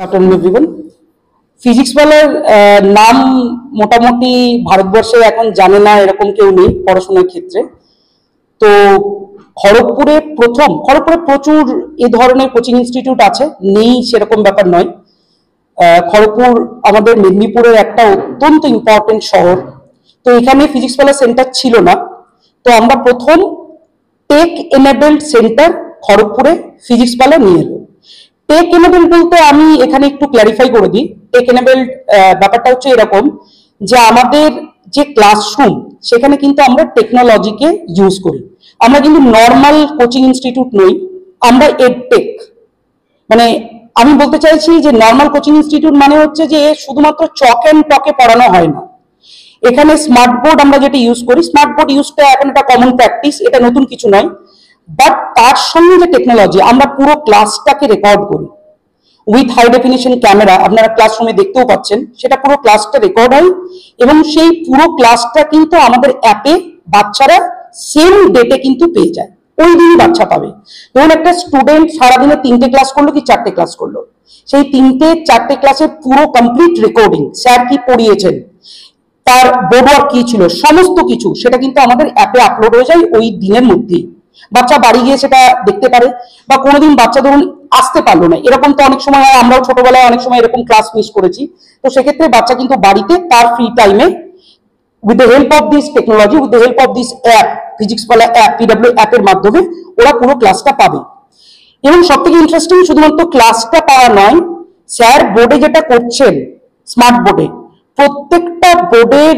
afternoon everyone. Physics বলার নাম মোটামুটি ভারতবর্ষে এখন জানে না এরকম কেউ নেই পড়াশোনার ক্ষেত্রে। তো খড়গপুরে প্রচুর এই ধরনের কোচিং ইনস্টিটিউট আছে, নেই সেরকম ব্যাপার নয়। খড়গপুর আমাদের মেদিনীপুরের একটা অত্যন্ত ইম্পর্টেন্ট শহর। তো এখানে ফিজিক্স বলার সেন্টার ছিল না, তো আমরা প্রথম টেক এনেবেলড সেন্টার খড়গপুরে ফিজিক্স বলা নিয়ে এলো। টেক এনেবেলড বলতে আমি এখানে একটু ক্ল্যারিফাই করে দিই। টেক এনেবেলড ব্যাপারটা হচ্ছে এরকম যে আমাদের যে ক্লাসরুম সেখানে কিন্তু আমরা টেকনোলজিকে ইউজ করি। আমরা কিন্তু নর্মাল কোচিং ইনস্টিটিউট নই, আমরা এডটেক। মানে আমি বলতে চাইছি যে নর্মাল কোচিং ইনস্টিটিউট মানে হচ্ছে যে শুধুমাত্র চক অ্যান্ড টকে পড়ানো হয় না। এখানে স্মার্ট বোর্ড আমরা যেটা ইউজ করি, স্মার্ট বোর্ড ইউজটা এখন একটা কমন প্র্যাকটিস, এটা নতুন কিছু নয়। বাট তার সঙ্গে যে টেকনোলজি, আমরা পুরো ক্লাসটাকে রেকর্ড করি উইথ হাই ডেফিনিশন ক্যামেরা। আপনারা ক্লাসরুমে দেখতেও পাচ্ছেন, সেটা পুরো ক্লাসটা রেকর্ড হয় এবং সেই পুরো ক্লাসটা কিন্তু আমাদের অ্যাপে বাচ্চারা সেম ডেটে কিন্তু পেয়ে যায়, ওই দিনই বাচ্চা পাবে। ধরুন একটা স্টুডেন্ট সারাদিনে 3টে ক্লাস করলো কি 4টে ক্লাস করলো, সেই 3টে-4টে ক্লাসের পুরো কমপ্লিট রেকর্ডিং, স্যার কি পড়িয়েছেন, তার বোর্ডওয়ার্ক কি ছিল, সমস্ত কিছু সেটা কিন্তু আমাদের অ্যাপে আপলোড হয়ে যায় ওই দিনের মধ্যেই। বাচ্চা বাড়ি গিয়ে সেটা দেখতে পারে। বা কোনোদিন বাচ্চা ধরুন আসতে পারলো না, এরকম তো অনেক সময় হয়, আমরাও ছোটবেলায় অনেক সময় এরকম ক্লাস মিস করেছি। তো সেক্ষেত্রে বাচ্চা কিন্তু বাড়িতে তার ফ্রি টাইমে with the help of this technology, with the help of this app, physics বলা অ্যাপ, পিডব্লিউ অ্যাপের মাধ্যমে ওরা পুরো ক্লাসটা পাবে। এবং সব থেকে ইন্টারেস্টিং শুধুমাত্র ক্লাসটা পাওয়া নয়, স্যার বোর্ডে যেটা করছেন স্মার্ট বোর্ডে, প্রত্যেকটা বোর্ডের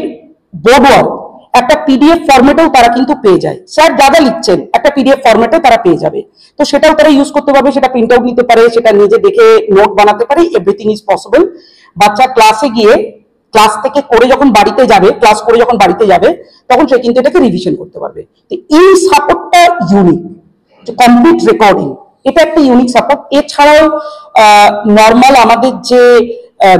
বোর্ডওয়ার্ক একটা পিডিএফ ফরম্যাটেও তারা কিন্তু পেয়ে যায়। স্যার যা যা লিখছেন একটা পিডিএফ ফরম্যাটে তারা পেয়ে যাবে। তো সেটাও তারা ইউজ করতে পারবে, সেটা প্রিন্ট আউট নিতে পারে, সেটা নিজে দেখে নোট বানাতে পারে, এভরিথিং ইজ পসিবল। বাচ্চা ক্লাসে গিয়ে ক্লাস থেকে করে যখন বাড়িতে যাবে, ক্লাস করে যখন বাড়িতে যাবে, তখন সে কিন্তু এটাকে রিভিশন করতে পারবে। তো এই সাপোর্টটা ইউনিক, যে কমপ্লিট রেকর্ডিং, এটা একটা ইউনিক সাপোর্ট। এছাড়াও নর্মাল আমাদের যে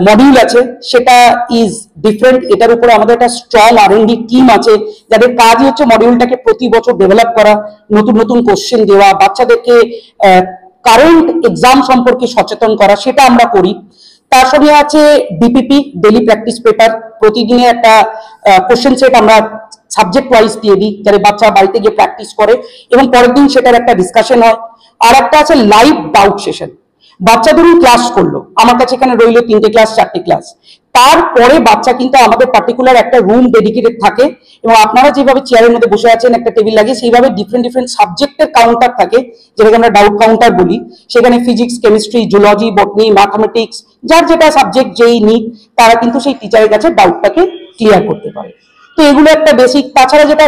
মডিউল আছে সেটা ইজ ডিফারেন্ট। এটার উপরে আমাদের একটা স্ট্রং আর&ডি টিম আছে, যাদের কাজই হচ্ছে মডিউলটাকে প্রতি বছর ডেভেলপ করা, নতুন নতুন কোশ্চেন দেওয়া, বাচ্চাদেরকে কারেন্ট এক্সাম সম্পর্কে সচেতন করা, সেটা আমরা করি। তার সঙ্গে আছে ডিপিপি, ডেইলি প্র্যাকটিস পেপার। প্রতিদিনের একটা কোশ্চেন সেট আমরা সাবজেক্ট ওয়াইজ দিয়ে দিই, যাতে বাচ্চা বাড়িতে গিয়ে প্র্যাকটিস করে এবং পরের দিন সেটার একটা ডিসকাশন হয়। আর একটা আছে লাইভ ডাউট সেশন। বাচ্চা ধরুন ক্লাস করলো, আমার কাছে এখানে রইলো 3টে ক্লাস 4টে ক্লাস, তারপরে বাচ্চা কিন্তু আমাদের পার্টিকুলার একটা রুম ডেডিকেটেড থাকে এবং আপনারা যেভাবে চেয়ারের মধ্যে বসে আছেন একটা টেবিল লাগিয়ে, সেইভাবে ডিফারেন্ট সাবজেক্টের কাউন্টার থাকে, যেটাকে আমরা ডাউট কাউন্টার বলি। সেখানে physics, chemistry, zoology, botany, mathematics, যার যেটা সাবজেক্ট যেই নিড, তারা কিন্তু সেই টিচারের কাছে ডাউটটাকে ক্লিয়ার করতে পারে। তো এগুলো একটা বেসিক। তাছাড়া যেটা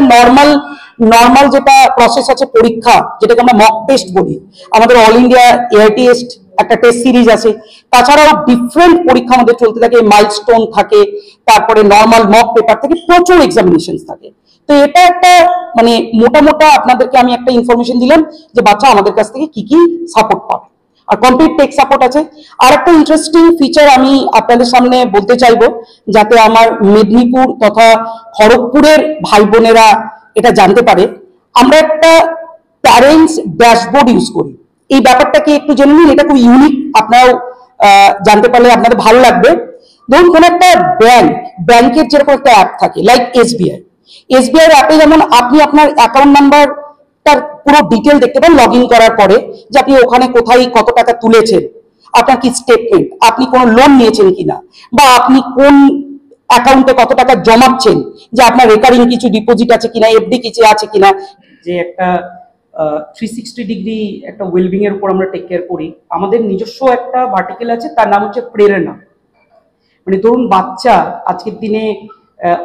নর্মাল যেটা প্রসেস আছে পরীক্ষা, যেটাকে আমরা মক টেস্ট বলি, আমাদের অল ইন্ডিয়া এআই টেস্ট একটা টেস্ট সিরিজ আছে। তাছাড়াও ডিফারেন্ট পরীক্ষা আমাদের চলতে থাকে, মাইলস্টোন থাকে, তারপরে নর্মাল মক পেপার থেকে প্রচুর এক্সামিনেশন থাকে। তো এটা একটা মানে মোটা আপনাদেরকে আমি একটা ইনফরমেশন দিলাম যে বাচ্চা আমাদের কাছ থেকে কি কি সাপোর্ট পাবে। আর কমপ্লিট টেক সাপোর্ট আছে। আর একটা ইন্টারেস্টিং ফিচার আমি আপনাদের সামনে বলতে চাইবো, যাতে আমার মেদিনীপুর তথা খড়গপুরের ভাই বোনেরা এটা জানতে পারে। আমরা একটা প্যারেন্টস ড্যাশবোর্ড ইউজ করি। এই ব্যাপারটা কি একটু জেনে নিন, এটা খুব ইউনিক, আপনারাও জানতে পারলে আপনাদের ভালো লাগবে। ধরুন কোন একটা ব্যাংকের যেরকম একটা অ্যাপ থাকে, লাইক এসবিআই অ্যাপে যেমন আপনি আপনার অ্যাকাউন্ট নাম্বার তার পুরো ডিটেল দেখতে পান লগ ইন করার পরে, যে আপনি ওখানে কোথায় কত টাকা তুলেছেন, আপনার কি স্টেটমেন্ট, আপনি কোন লোন নিয়েছেন কিনা, বা আপনি কোন অ্যাকাউন্টে কত টাকা জমাচ্ছেন, যে আপনার রেকারিং কিছু ডিপোজিট আছে কিনা, এফডি কিছু আছে কিনা। যে একটা 360 ডিগ্রি একটা ওয়েলবিং এর উপর আমরা টেক কেয়ার করি। আমাদের নিজস্ব একটা ভার্টিকেল আছে, তার নাম হচ্ছে প্রেরণা। মানে ধরুন বাচ্চা আজকের দিনে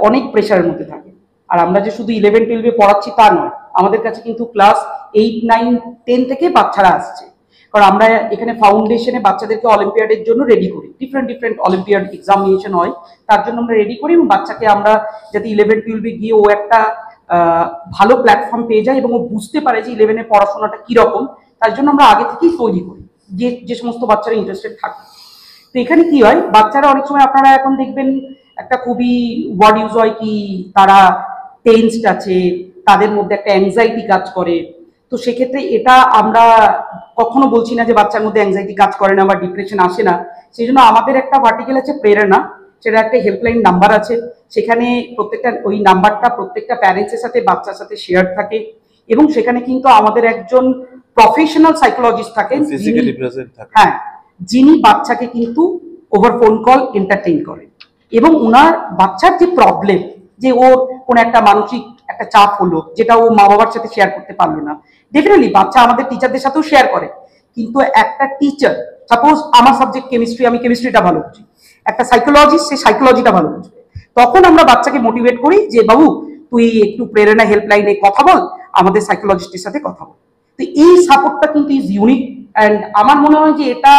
অনেক প্রেশারের মধ্যে থাকে, আর আমরা যে শুধু 11-12 পড়াচ্ছি তা নয়, আমাদের কাছে কিন্তু ক্লাস 8, 9, 10 থেকে বাচ্চারা আসছে। কারণ আমরা এখানে ফাউন্ডেশনে বাচ্চাদেরকে অলিম্পিয়াডের জন্য রেডি করি, ডিফারেন্ট অলিম্পিয়াড এক্সামিনেশন হয়, তার জন্য আমরা রেডি করি এবং বাচ্চাকে আমরা যাতে 11-12 গিয়ে ও একটা ভালো প্ল্যাটফর্ম পেয়ে যায় এবং ও বুঝতে পারে যে 11-এ পড়াশোনাটা কিরকম, তার জন্য আমরা আগে থেকেই তৈরি করি যে সমস্ত বাচ্চারা ইন্টারেস্টেড থাকে। তো এখানে কি হয়, বাচ্চারা অনেক সময় আপনারা এখন দেখবেন একটা খুবই ওয়ার্ড ইউজ হয় কি, তারা টেন্সড আছে, তাদের মধ্যে একটা অ্যাংজাইটি কাজ করে। তো সেক্ষেত্রে এটা আমরা কখনো বলছি না যে বাচ্চার মধ্যে অ্যাংজাইটি কাজ করে না বা ডিপ্রেশন আসে না। সেই জন্য আমাদের একটা ভার্টিক্যাল আছে প্রেরণা, সেটা একটা হেল্পলাইন নাম্বার আছে, সেখানে প্রত্যেকটা ওই নাম্বারটা প্রত্যেকটা প্যারেন্টসের সাথে বাচ্চার সাথে শেয়ার থাকে, এবং সেখানে কিন্তু আমাদের একজন প্রফেশনাল সাইকোলজিস্ট থাকেন, হ্যাঁ, যিনি বাচ্চাকে কিন্তু ওভার ফোন কল এন্টারটেইন করেন, এবং ওনার বাচ্চার যে প্রবলেম, যে ওর কোন একটা মানসিক একটা চাপ হলো যেটা ও মা বাবার সাথে শেয়ার করতে পারলো না, ডেফিনেটলি বাচ্চা আমাদের টিচারদের সাথেও শেয়ার করে, কিন্তু একটা টিচার, সাপোজ আমার সাবজেক্ট কেমিস্ট্রি, আমি কেমিস্ট্রিটা ভালো বুঝি, একটা সাইকোলজিস্ট সে সাইকোলজিটা ভালো বুঝবে, তখন আমরা বাচ্চাকে মোটিভেট করি যে বাবু তুই একটু প্রেরণা হেল্পলাইনে কথা বল, আমাদের সাইকোলজিস্টের সাথে কথা বল। তো এই সাপোর্টটা কিন্তু ইজ ইউনিক, অ্যান্ড আমার মনে হয় যে এটা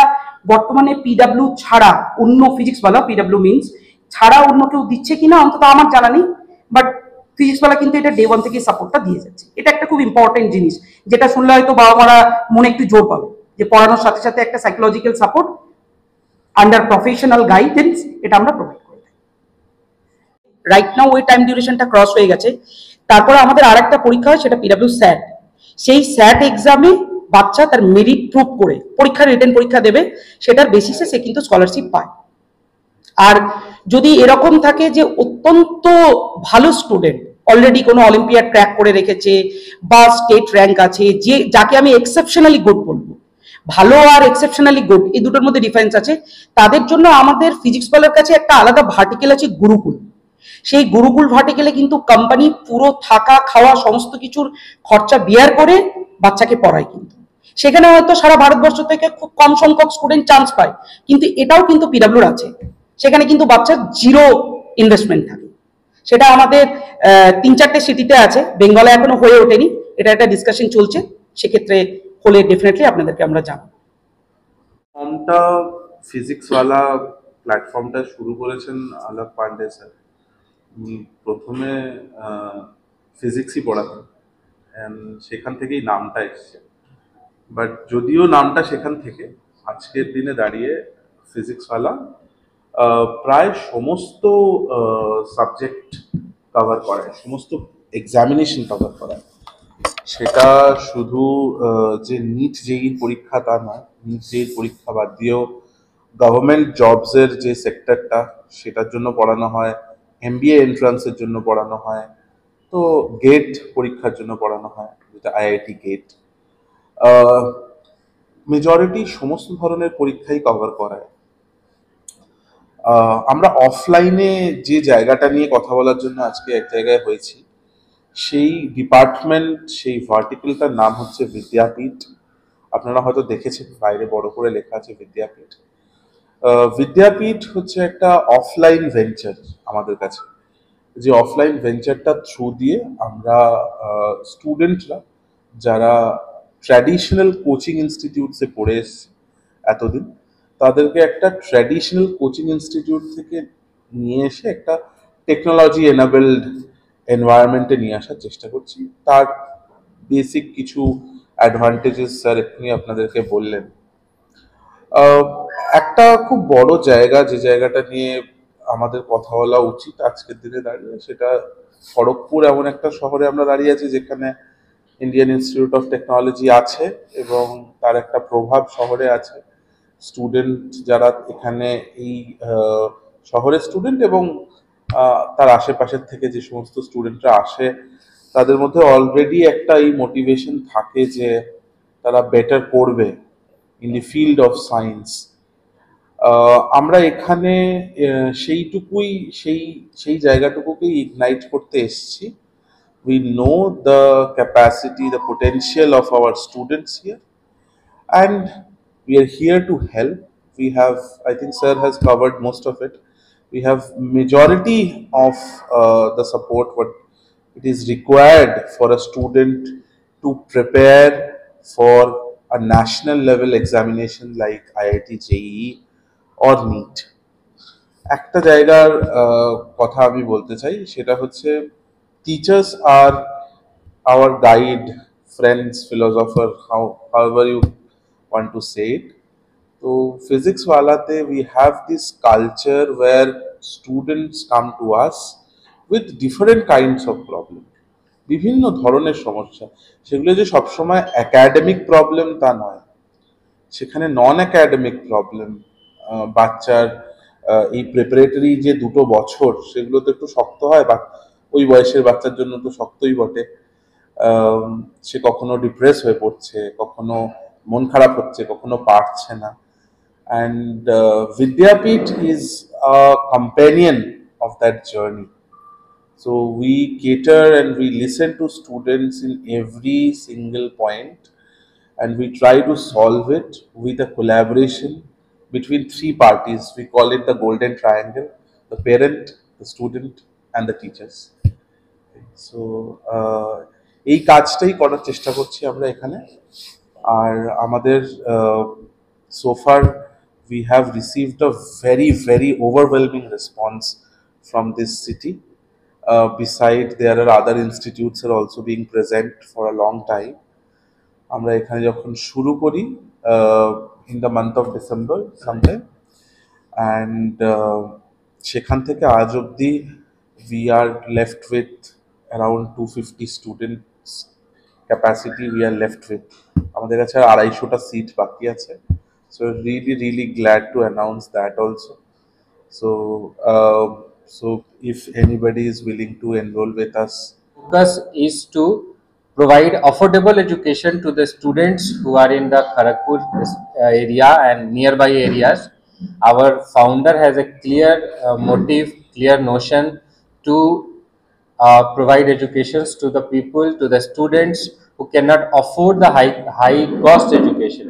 বর্তমানে পিডাব্লিউ ছাড়া অন্য ফিজিক্স বলা, পিডাব্লিউ মিনস ছাড়া অন্য কেউ দিচ্ছে কিনা অন্তত আমার জানা নেই, বাট ফিজিক্স ওয়ালা কিন্তু এটা ডে ওয়ান থেকে সাপোর্টটা দিয়ে যাচ্ছে। এটা একটা খুব ইম্পর্টেন্ট জিনিস, যেটা শুনলে হয়তো বাবা মারা মনে একটু জোর পাবে, যে পড়ানোর সাথে সাথে একটা psychological support under professional guidance এটা আমরা প্রোভাইড করি। রাইট নাও ওই টাইম ডিউরেশনটা ক্রস হয়ে গেছে, তারপরে আমাদের আর একটা পরীক্ষা হয়, সেটা পিডাব্লিউ স্যাট। সেই স্যাট এক্সামে বাচ্চা তার মেরিট প্রুভ করে পরীক্ষা, রিটেন পরীক্ষা দেবে, সেটার বেসিসে সে কিন্তু স্কলারশিপ পায়। আর যদি এরকম থাকে যে অত্যন্ত ভালো স্টুডেন্ট, অলরেডি কোনো অলিম্পিয়াড ক্র্যাক করে রেখেছে বা স্টেট র্যাঙ্ক আছে, যে যাকে আমি এক্সেপশনালি গুড বলবো, ভালো আর এক্সেপশনালি গুড এই দুটোর মধ্যে ডিফারেন্স আছে, তাদের জন্য আমাদের ফিজিক্স বলার কাছে একটা আলাদা ভার্টিকেল আছে, গুরুকুল। সেই গুরুকুল ভার্টিকেলে কিন্তু কোম্পানি পুরো থাকা খাওয়া সমস্ত কিছুর খরচা বিয়ার করে বাচ্চাকে পড়ায়, কিন্তু সেখানে হয়তো সারা ভারতবর্ষ থেকে খুব কম সংখ্যক স্টুডেন্ট চান্স পায়, কিন্তু এটাও কিন্তু পিডাব্লিউর আছে, সেখানে কিন্তু বাচ্চার জিরো ইনভেস্টমেন্ট থাকে। সেটা আমাদের 3-4টে সিটিতে আছে, বেঙ্গলে এখনো হয়ে ওঠেনি, এটা একটা ডিসকাশন চলছে, সেক্ষেত্রে হলে ডেফিনেটলি আপনাদেরকে আমরা জানাবো। ফর্মটা ফিজিক্সওয়ালা প্ল্যাটফর্মটা শুরু করেছেন আলাপ পান্ডে স্যার। প্রথমে ফিজিক্সই পড়াতেন, সেখান থেকেই নামটা এসছে, বাট যদিও নামটা সেখান থেকে, আজকের দিনে দাঁড়িয়ে ফিজিক্সওয়ালা প্রায় সমস্ত সাবজেক্ট কভার করায়, সমস্ত এক্সামিনেশন কভার করায়। সেটা শুধু যে নিট জেই পরীক্ষা তা নয়, নিট জেই পরীক্ষা বাদ দিয়েও গভর্নমেন্ট জবসের যে সেক্টরটা সেটার জন্য পড়ানো হয়, এমবিএ এন্ট্রান্সের জন্য পড়ানো হয়, তো গেট পরীক্ষার জন্য পড়ানো হয়, যেটা আইআইটি গেট। মেজরিটি সমস্ত ধরনের পরীক্ষাই কভার করায়। আমরা অফলাইনে যে জায়গাটা নিয়ে কথা বলার জন্য আজকে এক জায়গায় হয়েছি, সেই ডিপার্টমেন্ট, সেই ভার্টিকেলটার নাম হচ্ছে বিদ্যাপীঠ। আপনারা হয়তো দেখেছেন বাইরে বড় করে লেখা আছে বিদ্যাপীঠ। বিদ্যাপীঠ হচ্ছে একটা অফলাইন ভেঞ্চার আমাদের কাছে, যে অফলাইন ভেঞ্চারটা থ্রু দিয়ে আমরা স্টুডেন্টরা যারা ট্র্যাডিশনাল কোচিং ইনস্টিটিউটসে পড়ে এসছে এতদিন, তাদেরকে একটা ট্র্যাডিশনাল কোচিং ইনস্টিটিউট থেকে নিয়ে এসে একটা টেকনোলজি এনাবেলড এনভায়রনমেন্টে নিয়ে আসার চেষ্টা করছি। তার বেসিক কিছু অ্যাডভান্টেজেস স্যার এক্ষুনি আপনাদেরকে বললেন। একটা খুব বড় জায়গা, যে জায়গাটা নিয়ে আমাদের কথা বলা উচিত আজকের দিনে দাঁড়িয়ে, সেটা খড়গপুর এমন একটা শহরে আমরা দাঁড়িয়ে আছি যেখানে ইন্ডিয়ান ইনস্টিটিউট অফ টেকনোলজি আছে এবং তার একটা প্রভাব শহরে আছে। স্টুডেন্ট যারা এখানে এই শহরের স্টুডেন্ট এবং তার আশেপাশের থেকে যে সমস্ত স্টুডেন্টরা আসে, তাদের মধ্যে অলরেডি একটা এই মোটিভেশন থাকে যে তারা বেটার করবে in the field of science. আমরা এখানে সেইটুকুই, সেই জায়গাটুকুকেই ইগনাইট করতে এসেছি। We know the capacity, the potential of our students here, and we are here to help. We have, I think sir has covered most of it. We have majority of the support what it is required for a student to prepare for a national level examination like IIT JEE or NEET. একটা জায়গার কথা আমি বলতে চাই, সেটা হচ্ছে teachers are our guide, friends, philosopher, however you want to say it. So physics walate we have this culture where students come to us with different kinds of problems. বিভিন্ন ধরনের সমস্যা, সেগুলো যে সবসময় একাডেমিক প্রবলেম তা নয়, সেখানে নন academic problem, বাচ্চার এই প্রিপারেটরি যে 2 বছর সেগুলো তো একটু শক্ত হয়, বা ওই বয়সের বাচ্চার জন্য তো শক্তই বটে। সে কখনো ডিপ্রেস হয়ে পড়ছে, কখনো মন খারাপ হচ্ছে, কখনো পারছে না। And Vidyapith is a companion of that journey. So we cater and we listen to students in every single point, and we try to solve it with a collaboration between 3 parties. We call it the golden triangle: the parent, the student, and the teachers. So এই কাজটাই করার চেষ্টা করছি আমরা এখানে। আর আমাদের সোফার we have received a very very overwhelming response from this city. Beside, there are other institutes are also being present for a long time. আমরা এখানে যখন শুরু করি in the month of December sometime, and সেখান থেকে আজ অবধি we are left with around 250 students capacity. We are left with, আমাদের কাছে 250টা সিট বাকি আছে। So really glad to announce that also. So if anybody is willing to enroll with us, focus is to provide affordable education to the students who are in the Kharagpur area and nearby areas. Our founder has a clear motive, clear notion to provide educations to the people, to the students who cannot afford the high cost education.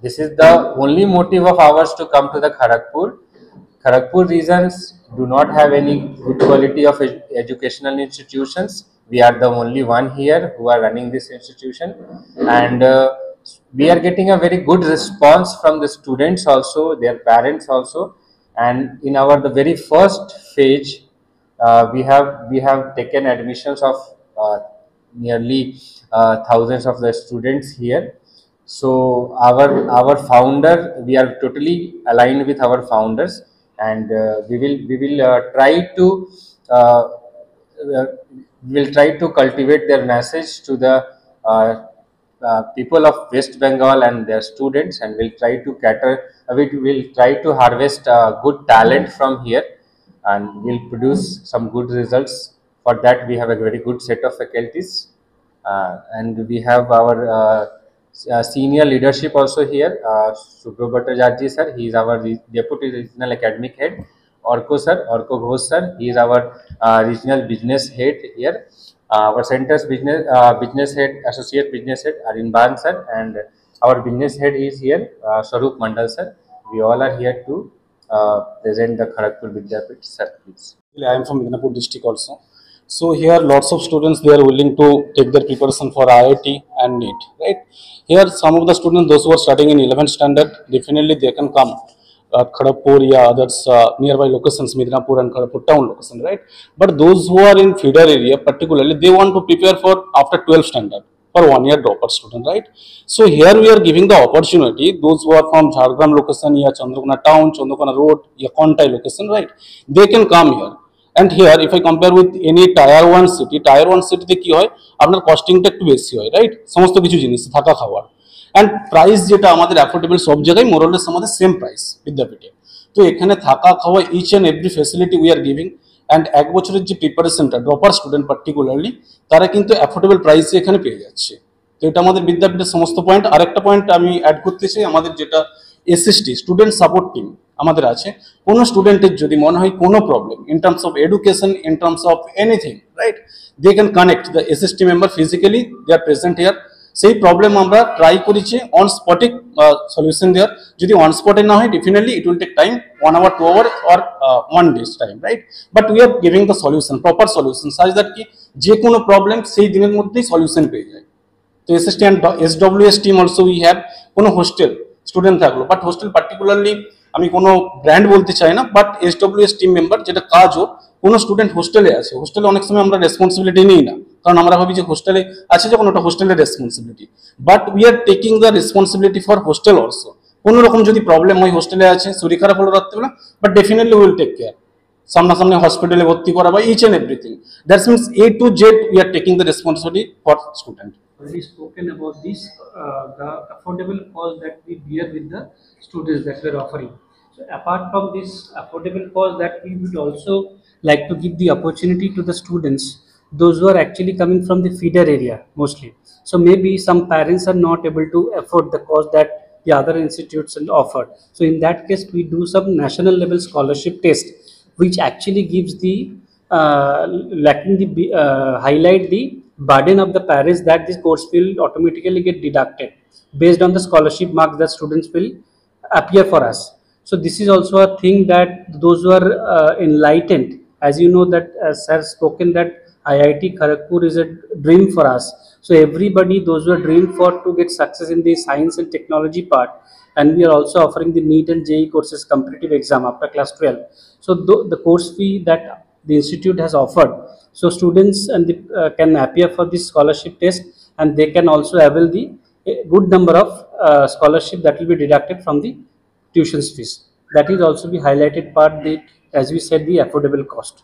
This is the only motive of ours to come to the Kharagpur. Kharagpur regions do not have any good quality of educational institutions. We are the only one here who are running this institution, and we are getting a very good response from the students also, their parents also. And in our the very first phase, we have taken admissions of nearly thousands of the students here. So our founder, we are totally aligned with our founders, and we will try to cultivate their message to the people of West Bengal and their students, and we'll try to cater. We will try to harvest good talent from here, and we'll produce some good results. For that, we have a very good set of faculties, and we have our senior leadership also here. Subro Bhattacharya sir, he is our deputy regional academic head. Orko Ghosh sir, he is our regional business head here. Our center's business head, associate business head Arinban sir, and our business head is here, Swarup Mandal sir. We all are here to present the Kharagpur Vidyapith. Sir, please. I am from Midnapur district also. So here lots of students, they are willing to take their preparation for IIT and NEET, right? Here some of the students, those who are studying in 11th standard, definitely they can come at Kharagpur, others nearby locations, Midnapur and Kharagpur town location, right? But those who are in feeder area particularly, they want to prepare for after 12th standard for 1 year dropper student, right? So here we are giving the opportunity, those who are from Jhargram location, Chandrakona town, Chandrakona road, Kontai location, right? They can come here. And here if I compare with any tier 1 city, তে কি হয় আপনার কস্টিংটা একটু বেশি হয়, right? সমস্ত কিছু জিনিস থাকা খাওয়ার, অ্যান্ড প্রাইস যেটা আমাদের অ্যাফোর্ডেবল সব জায়গায় মোরলেস আমাদের সেম প্রাইস বিদ্যাপীঠে। তো এখানে থাকা খাওয়া each and every facility we are giving, and 1 বছরের যে প্রিপারেশনটা ড্রপার স্টুডেন্ট পার্টিকুলারলি তারা কিন্তু অ্যাফোর্ডেবল প্রাইসে এখানে পেয়ে যাচ্ছে। তো এটা আমাদের বিদ্যাপীঠের সমস্ত পয়েন্ট। আরেকটা পয়েন্ট আমি অ্যাড করতে চাই, আমাদের যেটা SST স্টুডেন্ট সাপোর্ট টিম আমাদের আছে। কোনো স্টুডেন্টের যদি মনে হয় কোনো problem in terms of education, in terms of anything, right, they can connect the SST member physically, they are present here. সেই প্রবলেম আমরা ট্রাই করেছি অন স্পটিক সলিউশন দেওয়ার। যদি অন স্পটে না হয় definitely it will take time 1 hour 2 hour or 1 day's time, right? But we are giving the solution, proper solution, such that কি যে কোনো প্রবলেম সেই দিনের মধ্যেই সলিউশন পেয়ে যায়। তো SST and SWS team also we have. কোনো হোস্টেল স্টুডেন্ট থাকলো, বাট হোস্টেল পার্টিকুলারলি আমি কোনো ব্র্যান্ড বলতে চাই না, বাট SWS টিম মেম্বার যেটা কাজও, কোনো স্টুডেন্ট হোস্টেলে আছে, হোস্টেলে অনেক সময় আমরা রেসপন্সিবিলিটি নিই না, কারণ আমরা ভাবি যে হোস্টেলে আছে যখন ওটা হোস্টেলের responsibility, but we are taking the responsibility for hostel also. কোনো রকম যদি প্রবলেম হয়, হোস্টেলে আছে, শরীর খারাপ হলো রাত্রেবেলা, but definitely will take care. সামনাসামনি হসপিটালে ভর্তি করা বা each and everything. That means A to Z we are taking the responsibility for student. Already spoken about this, the affordable cost that we bear with the students that we are offering. So apart from this affordable cost, that we would also like to give the opportunity to the students, those who are actually coming from the feeder area mostly. So maybe some parents are not able to afford the cost that the other institutes will offer. So in that case, we do some national level scholarship test, which actually gives the lacking the highlight the burden of the parents, that this course will automatically get deducted based on the scholarship marks that students will appear for us. So this is also a thing that those who are enlightened, as you know that sir spoken that IIT Kharagpur is a dream for us. So everybody, those who are dream for to get success in the science and technology part, and we are also offering the NEET and JEE courses competitive exam after class 12. So the course fee that the institute has offered, so students and the, can appear for this scholarship test, and they can also avail the good number of scholarship that will be deducted from the tuition fees. That is also be highlighted part, the, as we said, the affordable cost.